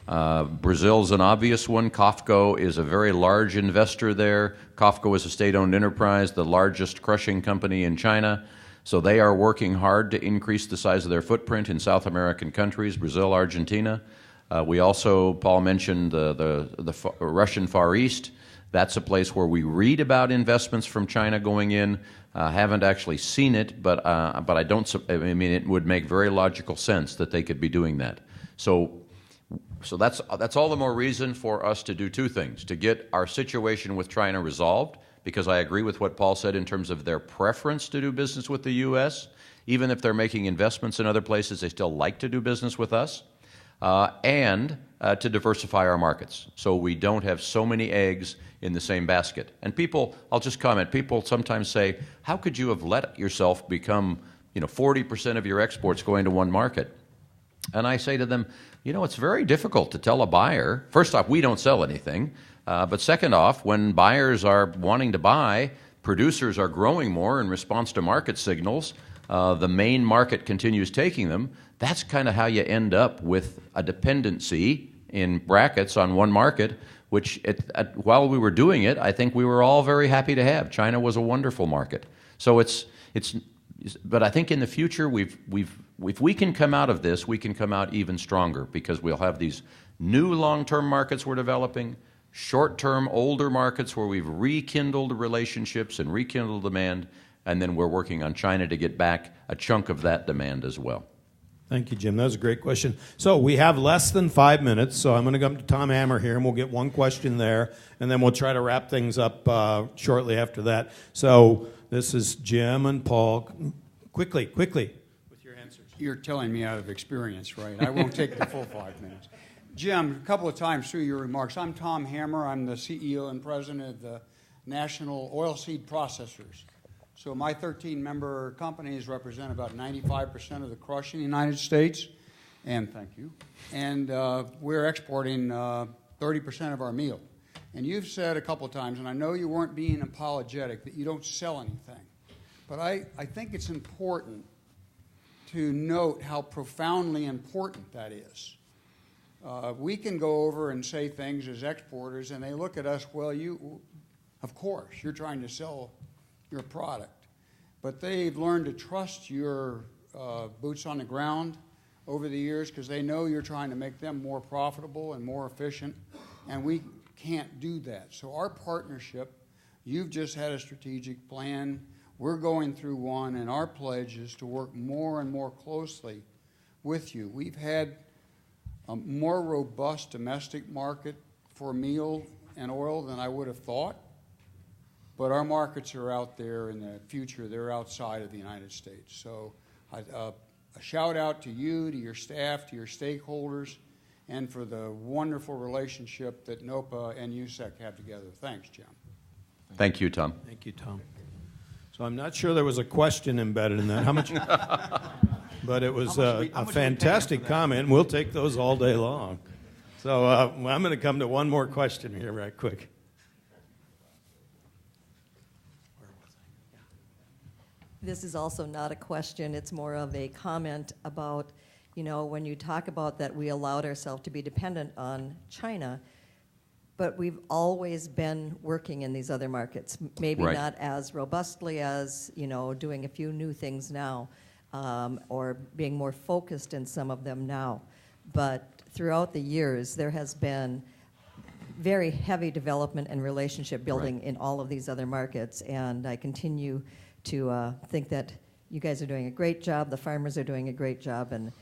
S2: Brazil's an obvious one. COFCO is a very large investor there. COFCO is a state-owned enterprise, the largest crushing company in China. So they are working hard to increase the size of their footprint in South American countries, Brazil, Argentina. We also, Paul mentioned the Russian Far East. That's a place where we read about investments from China going in. Haven't actually seen it, but I don't. I mean, it would make very logical sense that they could be doing that. So that's all the more reason for us to do two things: to get our situation with China resolved, because I agree with what Paul said in terms of their preference to do business with the U.S., Even if they're making investments in other places, they still like to do business with us, and to diversify our markets so we don't have so many eggs in the same basket. And people, I'll just comment, people sometimes say, how could you have let yourself become 40% of your exports going to one market? And I say to them, it's very difficult to tell a buyer. First off, we don't sell anything. But second off, when buyers are wanting to buy, producers are growing more in response to market signals. The main market continues taking them. That's kind of how you end up with a dependency in brackets on one market, which while we were doing it, I think we were all very happy to have. China was a wonderful market. So but I think in the future, if we can come out of this, we can come out even stronger because we'll have these new long-term markets we're developing, short-term older markets where we've rekindled relationships and rekindled demand, and then we're working on China to get back a chunk of that demand as well.
S4: Thank you, Jim. That was a great question. So we have less than 5 minutes, so I'm going to come to Tom Hammer here, and we'll get one question there, and then we'll try to wrap things up shortly after that. So this is Jim and Paul. Quickly, with your answers.
S9: You're telling me out of experience, right? I won't take the full 5 minutes. Jim, a couple of times through your remarks, I'm Tom Hammer. I'm the CEO and president of the National Oilseed Processors. So my 13-member companies represent about 95% of the crush in the United States, and thank you. And we're exporting 30% of our meal. And you've said a couple of times, and I know you weren't being apologetic, that you don't sell anything. But I think it's important to note how profoundly important that is. We can go over and say things as exporters, and they look at us, well, of course, you're trying to sell your product. But they've learned to trust your boots on the ground over the years because they know you're trying to make them more profitable and more efficient, and we can't do that. So our partnership, you've just had a strategic plan. We're going through one, and our pledge is to work more and more closely with you. We've had a more robust domestic market for meal and oil than I would have thought. But our markets are out there in the future. They're outside of the United States. So a shout out to you, to your staff, to your stakeholders, and for the wonderful relationship that NOPA and USSEC have together. Thanks, Jim.
S2: Thank you, Tom.
S4: Thank you, Tom. So I'm not sure there was a question embedded in that. How much? But it was a fantastic comment. We'll take those all day long. So I'm going to come to one more question here right quick.
S5: This is also not a question. It's more of a comment about, when you talk about that we allowed ourselves to be dependent on China, but we've always been working in these other markets, maybe
S2: Right.
S5: not as robustly as, doing a few new things now, or being more focused in some of them now. But throughout the years, there has been very heavy development and relationship building
S2: Right.
S5: in all of these other markets, and I continue to think that you guys are doing a great job, the farmers are doing a great job, and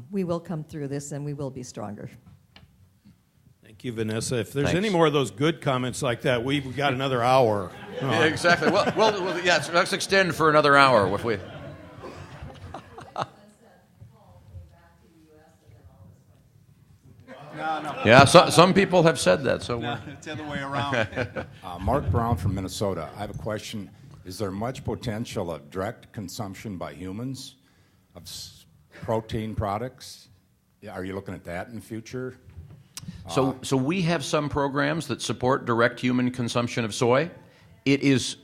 S5: we will come through this and we will be stronger.
S4: Thank you, Vanessa. If there's
S2: Thanks.
S4: any more of those good comments like that, we've got another hour.
S2: Yeah, exactly. Well, yeah, let's extend for another hour if we.
S9: No.
S2: Yeah, some people have said that. So
S9: No, it's the other way around.
S12: Mark Brown from Minnesota. I have a question. Is there much potential of direct consumption by humans of protein products? Are you looking at that in the future?
S2: So we have some programs that support direct human consumption of soy. It is,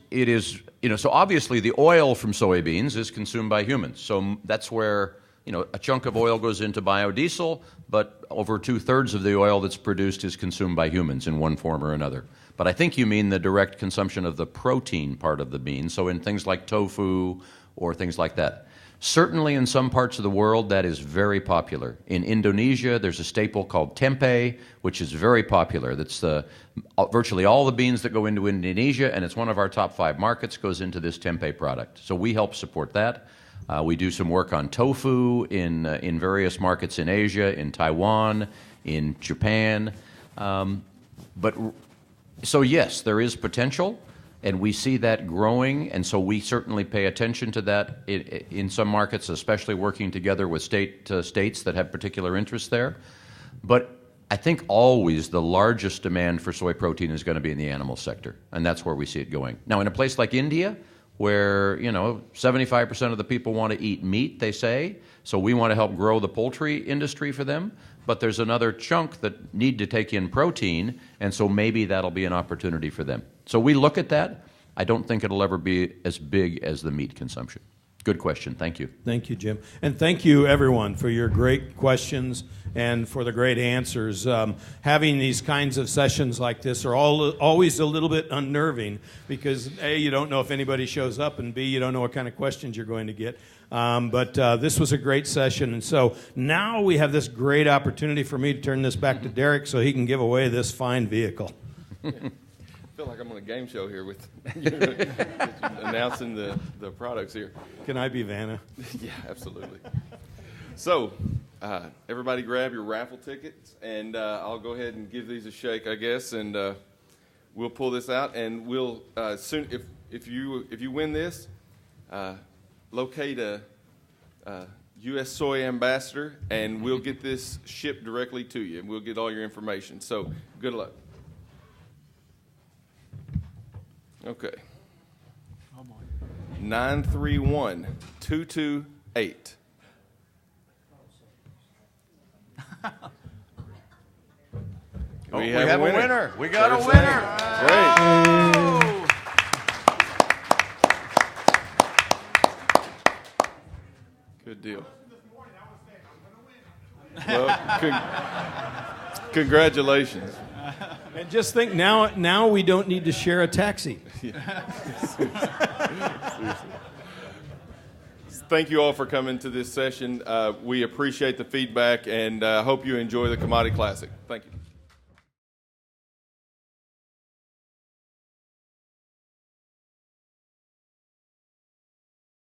S2: so obviously the oil from soybeans is consumed by humans. So that's where, a chunk of oil goes into biodiesel, but over 2/3 of the oil that's produced is consumed by humans in one form or another. But I think you mean the direct consumption of the protein part of the bean, so in things like tofu or things like that. Certainly in some parts of the world, that is very popular. In Indonesia, there's a staple called tempeh, which is very popular. That's virtually all the beans that go into Indonesia, and it's one of our top 5 markets, goes into this tempeh product. So we help support that. We do some work on tofu in various markets in Asia, in Taiwan, in Japan. So yes, there is potential. And we see that growing, and so we certainly pay attention to that in some markets, especially working together with states that have particular interests there. But I think always the largest demand for soy protein is going to be in the animal sector, and that's where we see it going. Now, in a place like India, where 75% of the people want to eat meat, they say, so we want to help grow the poultry industry for them. But there's another chunk that need to take in protein, and so maybe that'll be an opportunity for them. So we look at that. I don't think it'll ever be as big as the meat consumption. Good question. Thank you.
S4: Thank you, Jim. And thank you, everyone, for your great questions and for the great answers. Having these kinds of sessions like this are always a little bit unnerving because, A, you don't know if anybody shows up, and B, you don't know what kind of questions you're going to get. But this was a great session. And so now we have this great opportunity for me to turn this back to Derek so he can give away this fine vehicle.
S1: I feel like I'm on a game show here with announcing the products here.
S4: Can I be Vanna?
S1: Yeah, absolutely. So, everybody grab your raffle tickets, and I'll go ahead and give these a shake, I guess, and we'll pull this out, and we'll soon. If you win this, locate a U.S. soy ambassador, and we'll get this shipped directly to you, and we'll get all your information. So, good luck. Okay. 931-228.
S2: We have a winner. We got a winner.
S1: Great. Good deal. Well, congratulations.
S4: And just think, now we don't need to share a taxi.
S1: Thank you all for coming to this session. We appreciate the feedback, and hope you enjoy the Commodity Classic. Thank you.